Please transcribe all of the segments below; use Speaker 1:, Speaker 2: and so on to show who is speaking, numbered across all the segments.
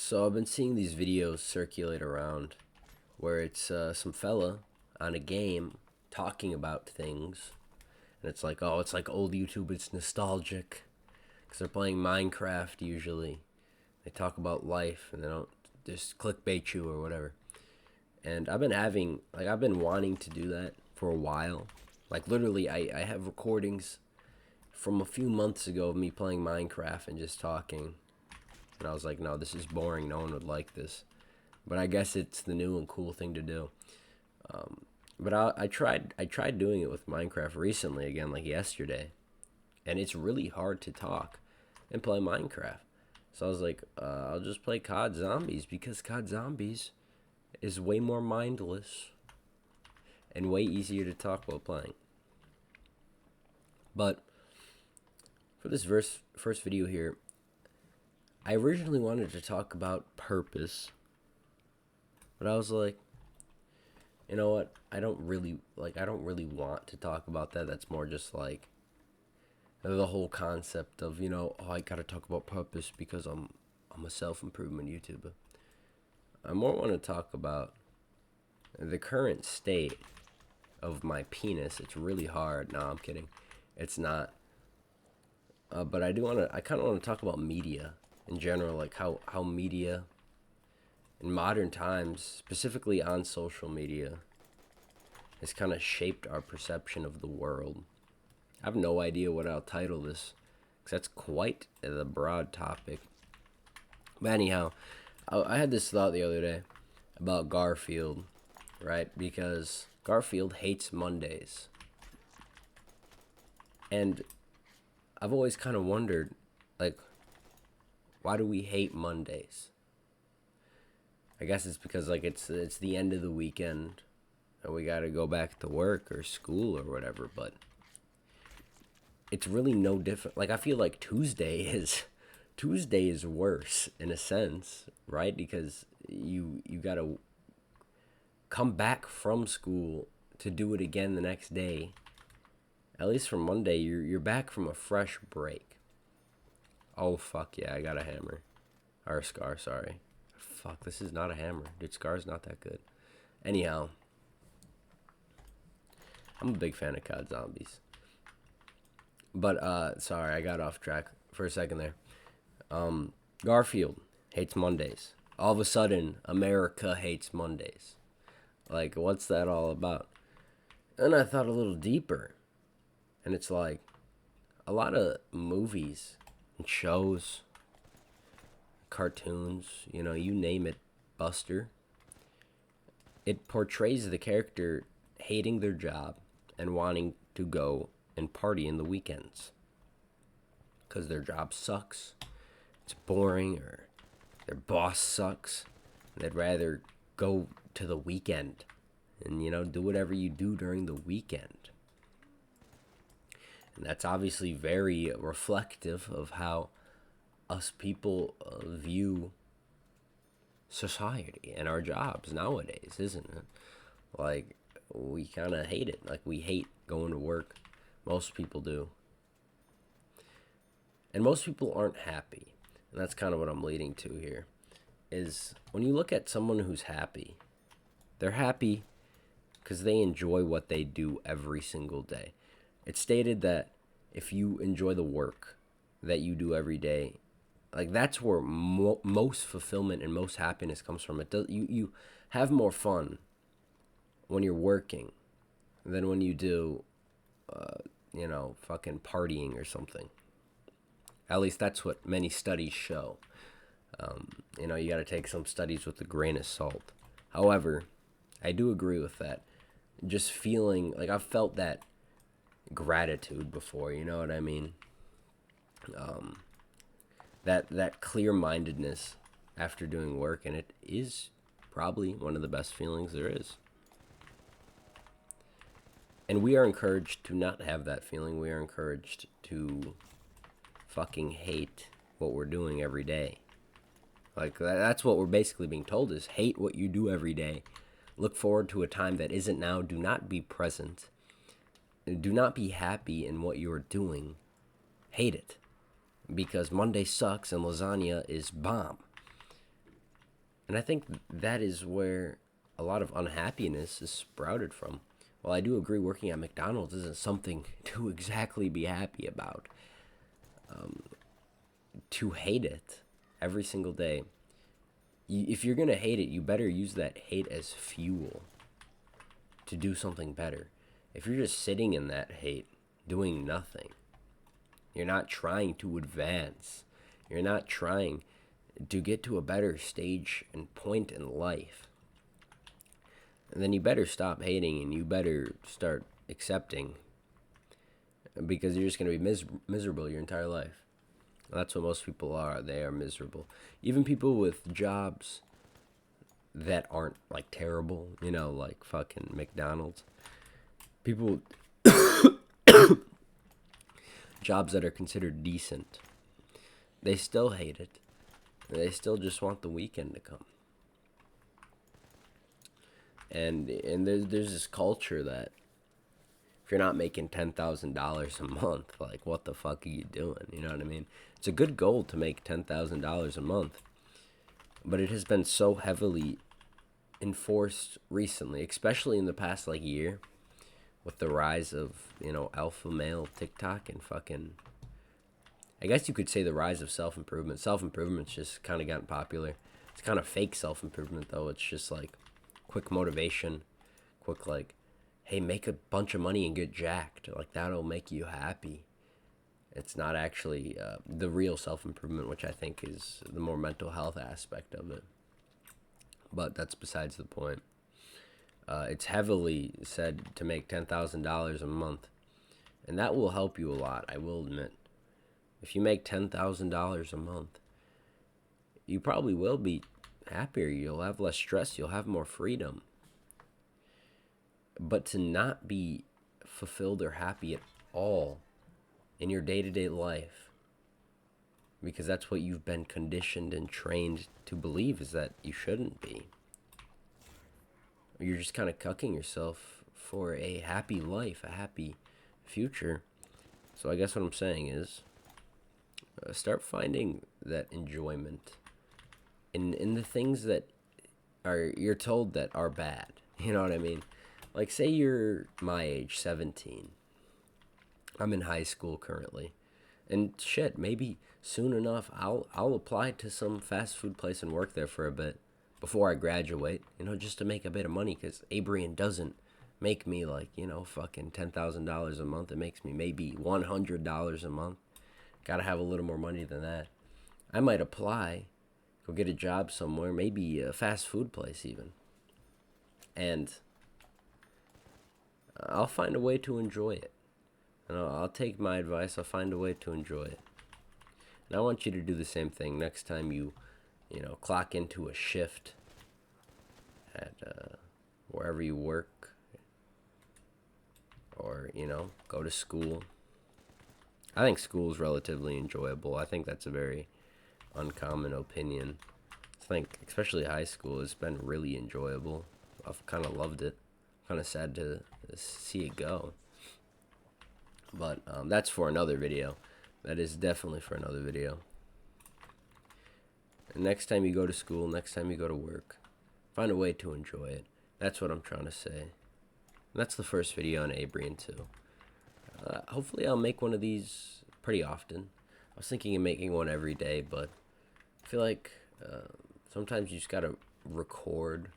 Speaker 1: So I've been seeing these videos circulate around where it's some fella on a game talking about things, and it's like, oh, it's like old YouTube. It's nostalgic because they're playing Minecraft usually. They talk about life and they don't just clickbait you or whatever. And I've been wanting to do that for a while. Like literally, I have recordings from a few months ago of me playing Minecraft and just talking. And I was like, no, this is boring. No one would like this. But I guess it's the new and cool thing to do. But I tried doing it with Minecraft recently again, like yesterday, and it's really hard to talk and play Minecraft. So I was like, I'll just play COD Zombies because COD Zombies is way more mindless and way easier to talk while playing. But for this first video here, I originally wanted to talk about purpose, but I was like, you know what? I don't really want to talk about that. That's more just like the whole concept of, oh, I got to talk about purpose because I'm a self-improvement YouTuber. I more want to talk about the current state of my penis. It's really hard. No, I'm kidding. It's not. But I kind of want to talk about media in general, like how media in modern times, specifically on social media, has kind of shaped our perception of the world. I have no idea what I'll title this, because that's quite the broad topic. But anyhow, I had this thought the other day about Garfield, right? Because Garfield hates Mondays. And I've always kind of wondered, like, why do we hate Mondays? I guess it's because, like, it's the end of the weekend and we got to go back to work or school or whatever, but it's really no different. Like, I feel like Tuesday is worse in a sense, right? Because you got to come back from school to do it again the next day. At least for Monday, you're back from a fresh break. Oh fuck yeah, I got a hammer. Or a scar, sorry. Fuck, this is not a hammer. Dude, Scar's not that good. Anyhow, I'm a big fan of COD Zombies. But, sorry, I got off track for a second there. Garfield hates Mondays. All of a sudden, America hates Mondays. Like, what's that all about? And I thought a little deeper. And it's like, a lot of movies and shows, cartoons, you name it, Buster, it portrays the character hating their job and wanting to go and party in the weekends because their job sucks, it's boring, or their boss sucks, and they'd rather go to the weekend and do whatever you do during the weekend. And that's obviously very reflective of how us people view society and our jobs nowadays, isn't it? Like, we kind of hate it. Like, we hate going to work. Most people do. And most people aren't happy. And that's kind of what I'm leading to here. Is when you look at someone who's happy, they're happy because they enjoy what they do every single day. It's stated that if you enjoy the work that you do every day, like, that's where most fulfillment and most happiness comes from. You have more fun when you're working than when you do, fucking partying or something. At least that's what many studies show. You got to take some studies with a grain of salt. However, I do agree with that. Just feeling like I've felt that gratitude before, you know what I mean? That clear-mindedness after doing work, and it is probably one of the best feelings there is. And we are encouraged to not have that feeling. We are encouraged to fucking hate what we're doing every day. Like, that's what we're basically being told, is hate what you do every day. Look forward to a time that isn't now. Do not be present. Do not be happy in what you're doing. Hate it. Because Monday sucks and lasagna is bomb. And I think that is where a lot of unhappiness is sprouted from. While I do agree working at McDonald's isn't something to exactly be happy about, to hate it every single day, if you're going to hate it, you better use that hate as fuel to do something better. If you're just sitting in that hate, doing nothing, you're not trying to advance, you're not trying to get to a better stage and point in life, and then you better stop hating and you better start accepting, because you're just going to be miserable your entire life. That's what most people are. They are miserable. Even people with jobs that aren't like terrible, like fucking McDonald's. People, jobs that are considered decent, they still hate it. They still just want the weekend to come. And there's this culture that if you're not making $10,000 a month, like, what the fuck are you doing? You know what I mean? It's a good goal to make $10,000 a month, but it has been so heavily enforced recently, especially in the past like year, with the rise of alpha male TikTok and fucking, I guess you could say the rise of self-improvement. Self-improvement's just kind of gotten popular. It's kind of fake self-improvement though. It's just like quick motivation, quick like, hey, make a bunch of money and get jacked. Like, that'll make you happy. It's not actually the real self-improvement, which I think is the more mental health aspect of it. But that's besides the point. It's heavily said to make $10,000 a month, and that will help you a lot, I will admit. If you make $10,000 a month, you probably will be happier. You'll have less stress. You'll have more freedom. But to not be fulfilled or happy at all in your day-to-day life, because that's what you've been conditioned and trained to believe, is that you shouldn't be. You're just kind of cucking yourself for a happy life, a happy future. So I guess what I'm saying is, start finding that enjoyment in the things that you're told that are bad. You know what I mean? Like, say you're my age, 17. I'm in high school currently. And shit, maybe soon enough I'll apply to some fast food place and work there for a bit before I graduate, just to make a bit of money, because Abrian doesn't make me like, fucking $10,000 a month. It makes me maybe $100 a month. Gotta have a little more money than that. I might apply, go get a job somewhere, maybe a fast food place even. And I'll find a way to enjoy it. And I'll take my advice, I'll find a way to enjoy it. And I want you to do the same thing next time you clock into a shift at wherever you work, or, go to school. I think school is relatively enjoyable. I think that's a very uncommon opinion. I think, especially high school, has been really enjoyable. I've kind of loved it. Kind of sad to see it go. But that's for another video. That is definitely for another video. And next time you go to school, next time you go to work, find a way to enjoy it. That's what I'm trying to say. And that's the first video on Abrian too. Hopefully I'll make one of these pretty often. I was thinking of making one every day, but I feel like sometimes you just gotta record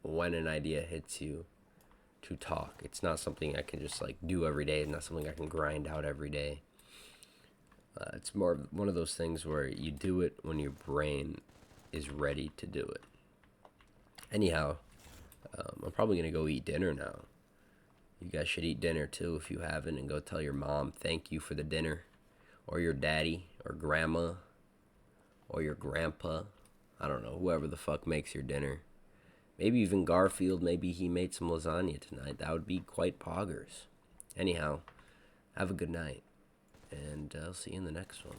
Speaker 1: when an idea hits you to talk. It's not something I can just like do every day. It's not something I can grind out every day. It's more of one of those things where you do it when your brain is ready to do it. Anyhow, I'm probably gonna go eat dinner now. You guys should eat dinner too if you haven't, and go tell your mom thank you for the dinner, or your daddy, or grandma, or your grandpa. I don't know, whoever the fuck makes your dinner. Maybe even Garfield, maybe he made some lasagna tonight. That would be quite poggers. Anyhow, have a good night, and I'll see you in the next one.